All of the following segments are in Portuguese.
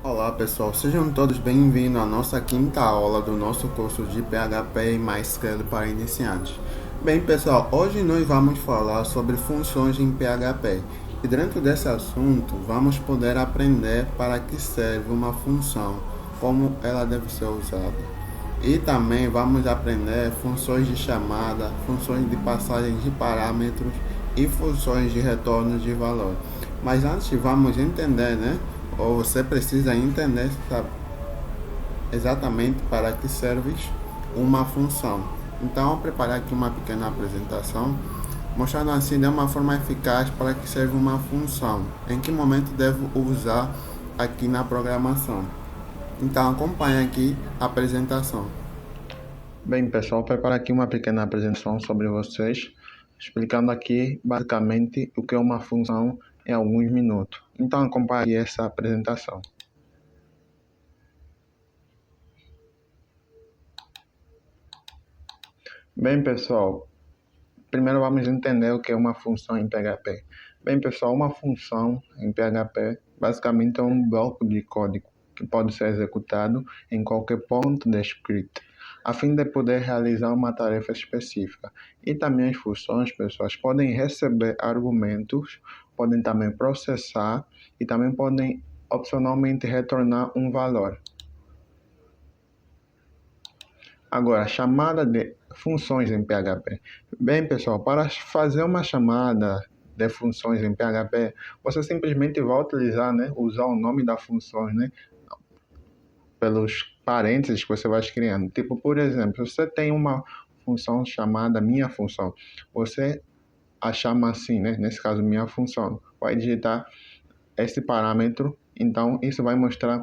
Olá pessoal, sejam todos bem-vindos à nossa quinta aula do nosso curso de PHP e MySQL para iniciantes. Bem pessoal, hoje nós vamos falar sobre funções em PHP e dentro desse assunto vamos poder aprender para que serve uma função, como ela deve ser usada. E também vamos aprender funções de chamada, funções de passagem de parâmetros e funções de retorno de valor. Mas antes vamos entender, né? Ou você precisa entender, sabe, exatamente para que serve uma função. Então, eu preparei aqui uma pequena apresentação, mostrando assim de uma forma eficaz para que serve uma função, em que momento devo usar aqui na programação. Então, acompanhe aqui a apresentação. Bem, pessoal, preparar aqui uma pequena apresentação sobre vocês, explicando aqui basicamente o que é uma função em alguns minutos. Então, acompanhe essa apresentação. Bem, pessoal, primeiro vamos entender o que é uma função em PHP. Bem, pessoal, uma função em PHP basicamente é um bloco de código que pode ser executado em qualquer ponto do script, a fim de poder realizar uma tarefa específica. E também as funções, pessoas, podem receber argumentos, podem também processar e também podem opcionalmente retornar um valor. Agora, chamada de funções em PHP. Bem, pessoal, para fazer uma chamada de funções em PHP, você simplesmente vai utilizar, usar o nome da função, pelos parênteses que você vai criando. Tipo, por exemplo, se você tem uma função chamada minha função, você a chama assim, nesse caso, minha função. Vai digitar esse parâmetro, então isso vai mostrar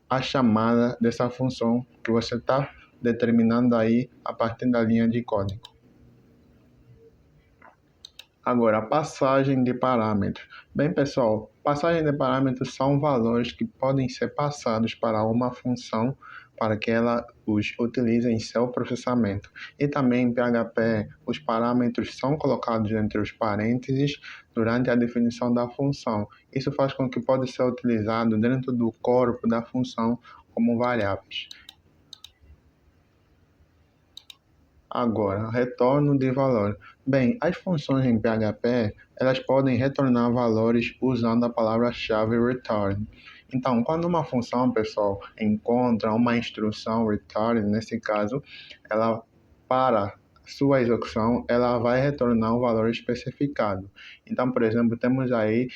a chamada dessa função que você está determinando aí a partir da linha de código. Agora, a passagem de parâmetros. Bem, pessoal, passagem de parâmetros são valores que podem ser passados para uma função para que ela os utilize em seu processamento. E também em PHP, os parâmetros são colocados entre os parênteses durante a definição da função. Isso faz com que pode ser utilizado dentro do corpo da função como variáveis. Agora, retorno de valor. Bem, as funções em PHP, elas podem retornar valores usando a palavra-chave return. Então, quando uma função, pessoal, encontra uma instrução return, nesse caso, ela para sua execução, ela vai retornar um valor especificado. Então, por exemplo, temos aí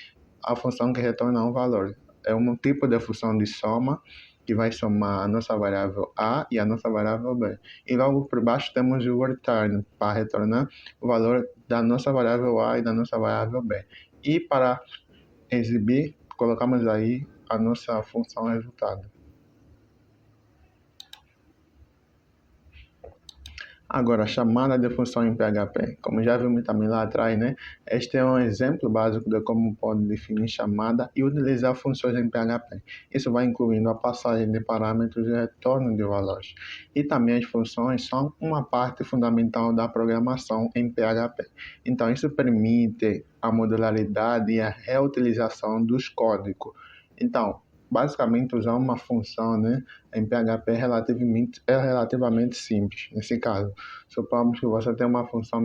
a função que retorna um valor. É um tipo de função de soma que vai somar a nossa variável A e a nossa variável B. E logo por baixo temos o return, para retornar o valor da nossa variável A e da nossa variável B. E para exibir, colocamos aí a nossa função resultado. Agora, chamada de função em PHP. Como já vimos também lá atrás, Este é um exemplo básico de como pode definir chamada e utilizar funções em PHP. Isso vai incluindo a passagem de parâmetros e retorno de valores. E também as funções são uma parte fundamental da programação em PHP. Então, isso permite a modularidade e a reutilização dos códigos. Então, basicamente, usar uma função em PHP é relativamente simples. Nesse caso, supomos que você tem uma função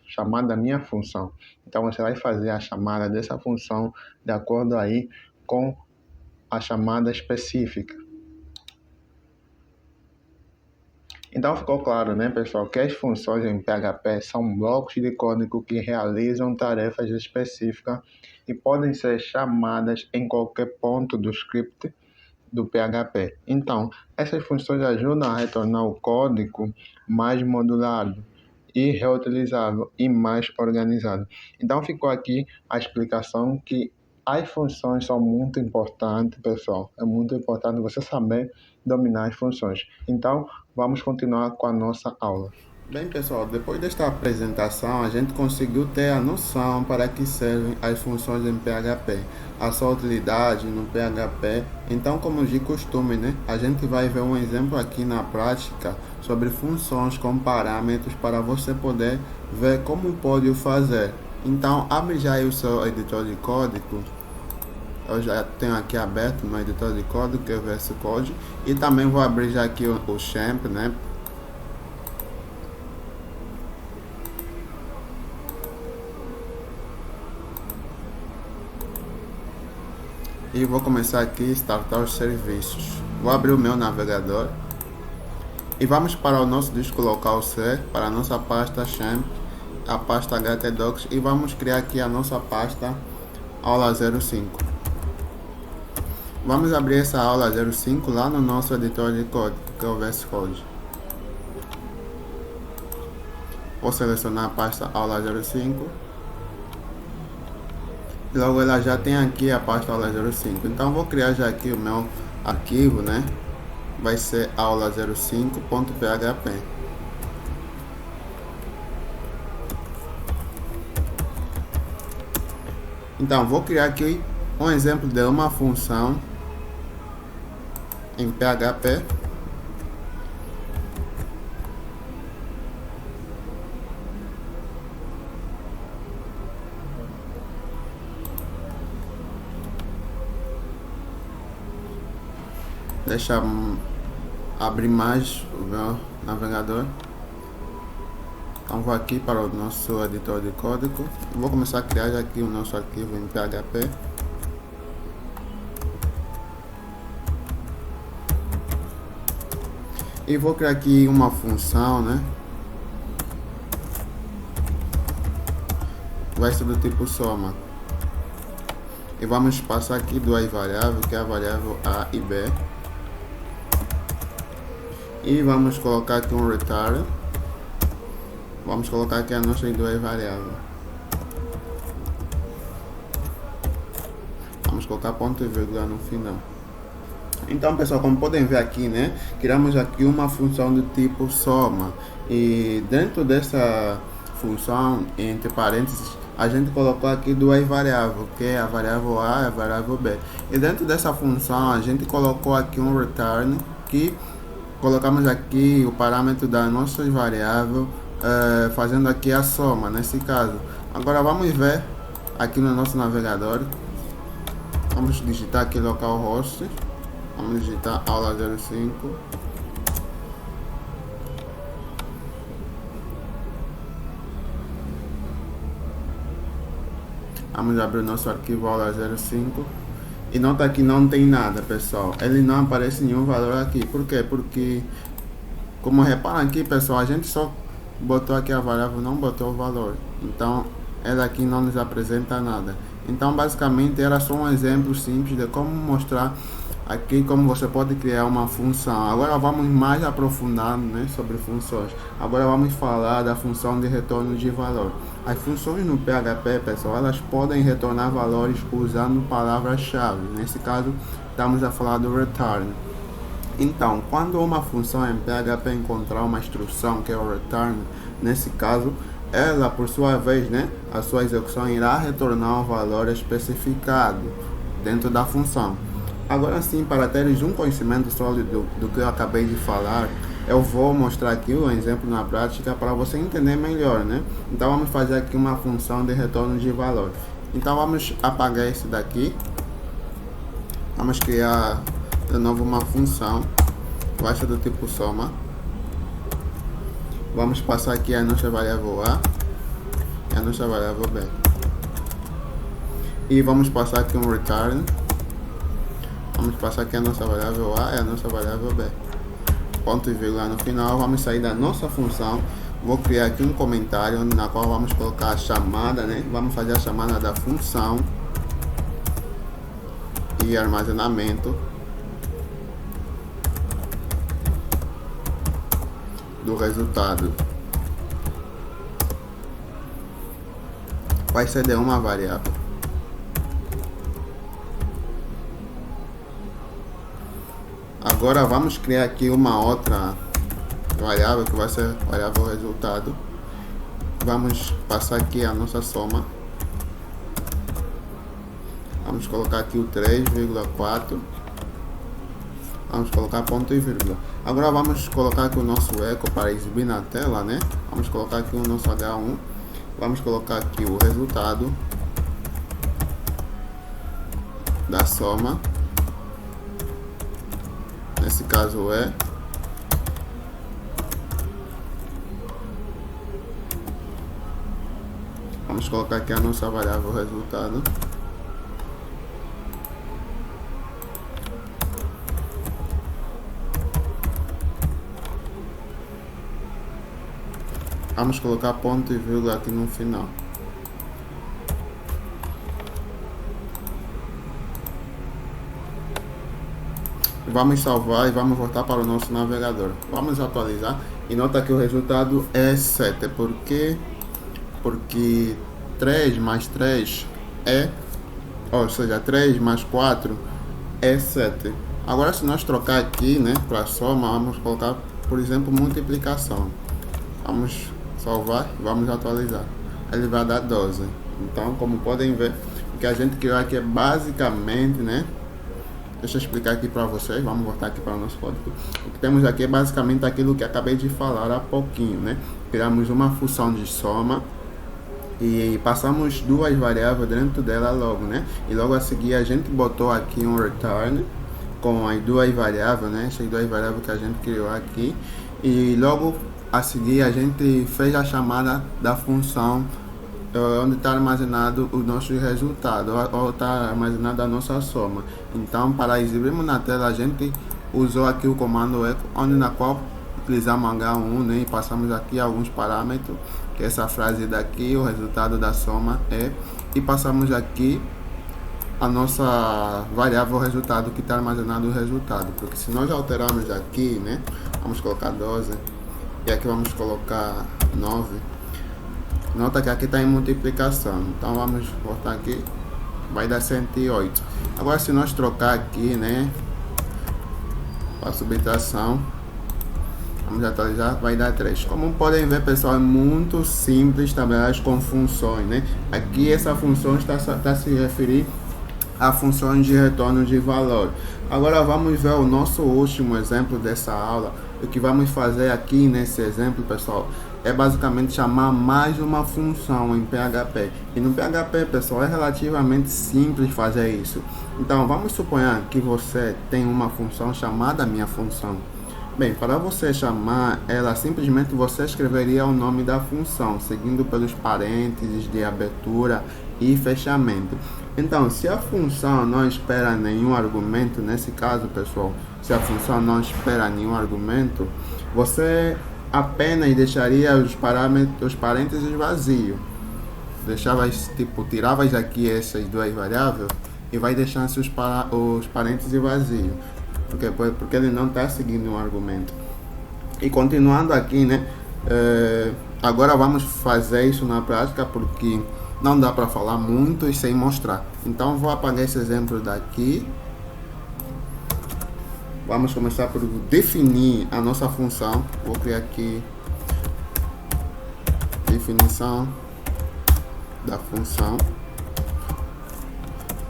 chamada minha função. Então, você vai fazer a chamada dessa função de acordo aí com a chamada específica. Então ficou claro, pessoal, que as funções em PHP são blocos de código que realizam tarefas específicas e podem ser chamadas em qualquer ponto do script do PHP. Então, essas funções ajudam a retornar o código mais modulado e reutilizável e mais organizado. Então ficou aqui a explicação que as funções são muito importantes, pessoal. É muito importante você saber dominar as funções. Então, vamos continuar com a nossa aula. Bem, pessoal, depois desta apresentação, a gente conseguiu ter a noção para que servem as funções em PHP, a sua utilidade no PHP. Então, como de costume, a gente vai ver um exemplo aqui na prática sobre funções com parâmetros para você poder ver como pode fazer. Então, abre já aí o seu editor de código Eu já tenho aqui aberto no editor de código, que é o VS Code, e também vou abrir já aqui o Champ, né? E vou começar aqui a startar os serviços. Vou abrir o meu navegador e vamos para o nosso disco local C, para a nossa pasta Champ, a pasta htdocs, e vamos criar aqui a nossa pasta aula 05. Vamos abrir essa aula 05 lá no nosso editor de código, que é o VS Code. Vou selecionar a pasta aula 05. Logo ela já tem aqui a pasta aula 05. Então vou criar já aqui o meu arquivo, né? Vai ser aula05.php. Então vou criar aqui um exemplo de uma função em PHP. Deixa eu abrir mais o meu navegador. Então vou aqui para o nosso editor de código. Vou começar a criar já aqui o nosso arquivo em PHP. E vou criar aqui uma função, né? Vai ser do tipo soma. E vamos passar aqui duas variáveis, que é a variável A e B. E vamos colocar aqui um return. Vamos colocar aqui as nossas duas variáveis. Vamos colocar ponto e vírgula no final. Então, pessoal, como podem ver aqui, né, criamos aqui uma função do tipo soma, e dentro dessa função, entre parênteses, a gente colocou aqui duas variáveis, que é a variável A e a variável B. E dentro dessa função a gente colocou aqui um return, que colocamos aqui o parâmetro da nossa variável, fazendo aqui a soma nesse caso. Agora vamos ver aqui no nosso navegador. Vamos digitar aqui localhost. Vamos digitar aula 05. Vamos abrir o nosso arquivo aula 05. E nota que não tem nada, pessoal. Ele não aparece nenhum valor aqui. Por quê? Porque, como reparam aqui, pessoal, a gente só botou aqui a variável, não botou o valor. Então, ela aqui não nos apresenta nada. Então, basicamente, era só um exemplo simples de como mostrar aqui como você pode criar uma função. Agora vamos mais aprofundar, né, sobre funções. Agora vamos falar da função de retorno de valor. As funções no PHP, pessoal, elas podem retornar valores usando palavras-chave. Nesse caso, estamos a falar do return. Então, quando uma função em PHP encontrar uma instrução que é o return, nesse caso, ela, por sua vez, né, a sua execução irá retornar um valor especificado dentro da função. Agora sim, para teres um conhecimento sólido do que eu acabei de falar, eu vou mostrar aqui um exemplo na prática para você entender melhor, né? Então vamos fazer aqui uma função de retorno de valor. Então vamos apagar esse daqui. Vamos criar de novo uma função, vai ser do tipo soma. Vamos passar aqui a nossa variável A e a nossa variável B. E vamos passar aqui um return. Vamos passar aqui a nossa variável A e a nossa variável B. Ponto e vírgula no final. Vamos sair da nossa função. Vou criar aqui um comentário na qual vamos colocar a chamada, né? Vamos fazer a chamada da função e armazenamento do resultado. Vai ser de uma variável. Agora vamos criar aqui uma outra variável que vai ser a variável resultado. Vamos passar aqui a nossa soma. Vamos colocar aqui o 3,4. Vamos colocar ponto e vírgula. Agora vamos colocar aqui o nosso eco para exibir na tela, né? Vamos colocar aqui o nosso H1. Vamos colocar aqui o resultado. da soma, nesse caso é vamos colocar aqui a nossa variável resultado. Vamos colocar ponto e vírgula aqui no final. Vamos salvar e vamos voltar para o nosso navegador. Vamos atualizar e nota que o resultado é 7. Por quê? Porque 3 mais 3 é, ou seja, 3 mais 4 é 7. Agora se nós trocar aqui, né, para soma, vamos colocar, por exemplo, multiplicação. Vamos salvar e vamos atualizar. Ele vai dar 12. Então, como podem ver, o que a gente criou aqui é basicamente, né, deixa eu explicar aqui para vocês, vamos voltar aqui para o nosso código. O que temos aqui é basicamente aquilo que acabei de falar há pouquinho, né? Criamos uma função de soma e passamos duas variáveis dentro dela logo, né? E logo a seguir a gente botou aqui um return com as duas variáveis, né? Essas duas variáveis que a gente criou aqui. E logo a seguir a gente fez a chamada da função onde está armazenado o nosso resultado, ou está armazenada a nossa soma. Então, para exibirmos na tela, a gente usou aqui o comando echo, onde na qual utilizamos H1, né, e passamos aqui alguns parâmetros, que é essa frase daqui, o resultado da soma é, e passamos aqui a nossa variável resultado, que está armazenado o resultado, porque se nós alterarmos aqui, né, vamos colocar 12, e aqui vamos colocar 9, nota que aqui está em multiplicação, então vamos voltar aqui, vai dar 108. Agora se nós trocar aqui, né, para subtração, vamos atualizar, vai dar 3. Como podem ver, pessoal, é muito simples trabalhar com funções, né? Aqui essa função está se referindo a funções de retorno de valor. Agora vamos ver o nosso último exemplo dessa aula. O que vamos fazer aqui nesse exemplo, pessoal, é basicamente chamar mais uma função em PHP. E no PHP, pessoal, é relativamente simples fazer isso. Então, vamos suponhar que você tem uma função chamada minha função. Bem, para você chamar ela, simplesmente você escreveria o nome da função, seguindo pelos parênteses de abertura e fechamento. Então, se a função não espera nenhum argumento, nesse caso, pessoal, se a função não espera nenhum argumento, você apenas deixaria os parênteses vazios. Tirava aqui essas duas variáveis e vai deixando os parênteses vazios. Porque ele não está seguindo um argumento. E continuando aqui, né? Agora vamos fazer isso na prática, porque não dá para falar muito e sem mostrar. Então vou apagar esse exemplo daqui. Vamos começar por definir a nossa função. Vou criar aqui definição da função.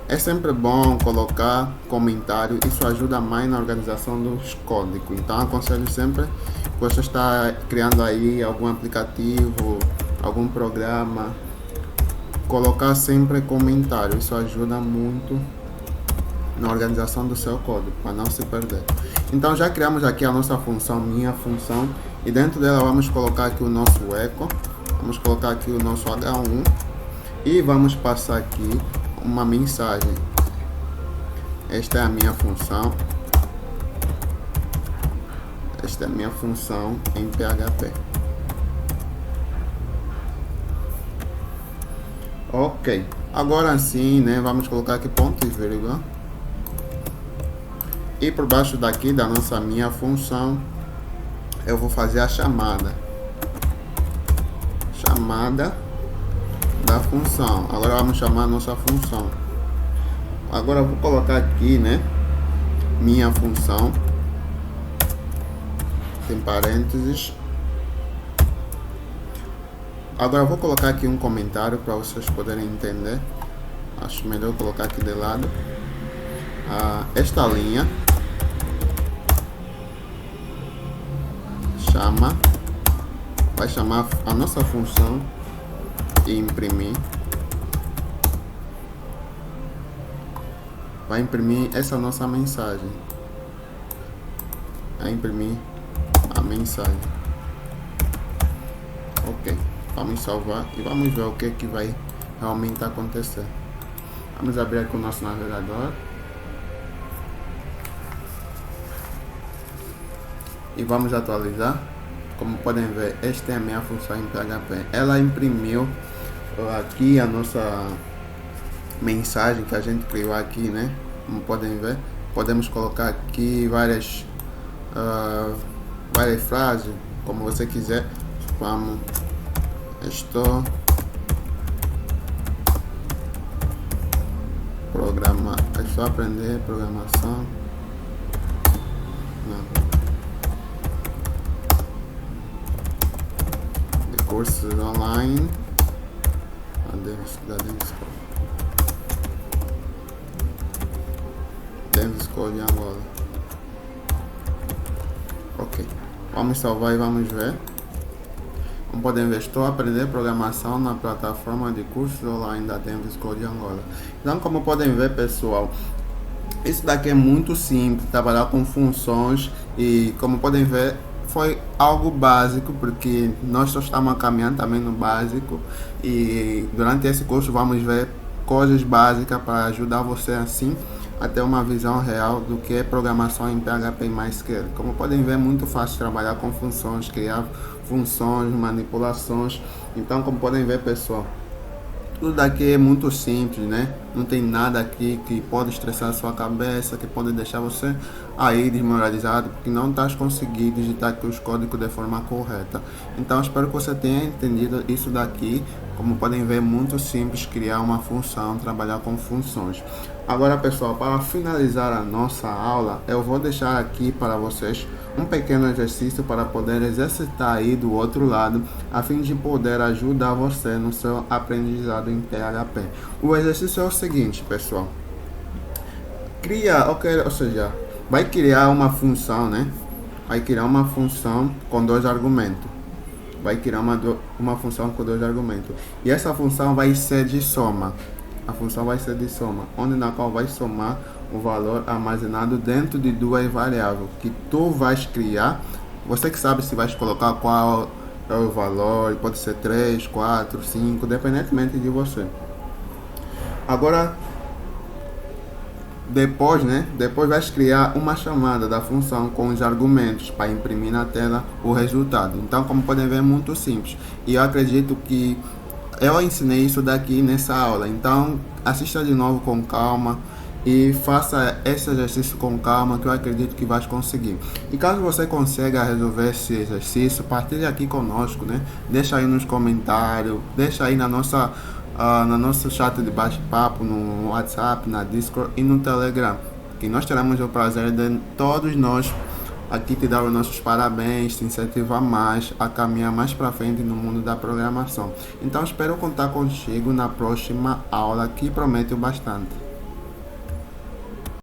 É sempre bom colocar comentário, isso ajuda mais na organização dos códigos. Então aconselho sempre que você está criando aí algum aplicativo, algum programa, colocar sempre comentário, isso ajuda muito na organização do seu código, para não se perder. Então já criamos aqui a nossa função, minha função, e dentro dela vamos colocar aqui o nosso echo, vamos colocar aqui o nosso H1 e vamos passar aqui uma mensagem. Esta é a minha função. Esta é a minha função em PHP. Ok. Agora sim, né? Vamos colocar aqui ponto e vírgula. E por baixo daqui da nossa minha função, eu vou fazer a chamada. Chamada da função. Agora vamos chamar a nossa função. Agora eu vou colocar aqui, né, minha função, tem parênteses. Agora eu vou colocar aqui um comentário para vocês poderem entender. Acho melhor colocar aqui de lado. Esta linha vai chamar a nossa função e imprimir. vai imprimir essa nossa mensagem. Vai imprimir a mensagem. Ok, vamos salvar e vamos ver o que vai realmente acontecer. Vamos abrir aqui o nosso navegador e vamos atualizar. Como podem ver, esta é a minha função em PHP. Ela imprimiu aqui a nossa mensagem que a gente criou aqui, né? Como podem ver, podemos colocar aqui várias frases, como você quiser. Vamos, estou aprender programação. Não. De cursos online da Davis School de Angola. Ok, vamos salvar e vamos ver. Como podem ver, estou a aprender programação na plataforma de cursos online da Davis School de Angola. Então, como podem ver, pessoal, isso daqui é muito simples, trabalhar com funções, e como podem ver, foi algo básico, porque nós só estamos caminhando também no básico, e durante esse curso vamos ver coisas básicas para ajudar você assim a ter uma visão real do que é programação em PHP e MySQL. Como podem ver, é muito fácil trabalhar com funções, criar funções, manipulações. Então, como podem ver, pessoal, tudo daqui é muito simples, né? Não tem nada aqui que pode estressar a sua cabeça, que pode deixar você aí desmoralizado, porque não está conseguindo digitar aqui os códigos de forma correta. Então, espero que você tenha entendido isso daqui. Como podem ver, é muito simples criar uma função, trabalhar com funções. Agora, pessoal, para finalizar a nossa aula, eu vou deixar aqui para vocês um pequeno exercício para poder exercitar aí do outro lado, a fim de poder ajudar você no seu aprendizado em PHP. O exercício é o seguinte, pessoal. Vai criar uma função, né? Vai criar uma função com dois argumentos. Vai criar uma função com dois argumentos. E essa função vai ser de soma. A função vai ser de soma, na qual vai somar o valor armazenado dentro de duas variáveis que tu vais criar. Você que sabe se vais colocar qual é o valor, pode ser 3, 4, 5, independentemente de você. Agora, depois vais criar uma chamada da função com os argumentos para imprimir na tela o resultado. Então, como podem ver, é muito simples. E eu acredito que eu ensinei isso daqui nessa aula. Então, assista de novo com calma e faça esse exercício com calma, que eu acredito que vai conseguir. E caso você consiga resolver esse exercício, partilhe aqui conosco, né? Deixa aí nos comentários, deixa aí no nosso chat de bate-papo, no WhatsApp, na Discord e no Telegram, que nós teremos o prazer de todos nós aqui te dar os nossos parabéns, te incentivar mais a caminhar mais para frente no mundo da programação. Então espero contar contigo na próxima aula, que prometo bastante.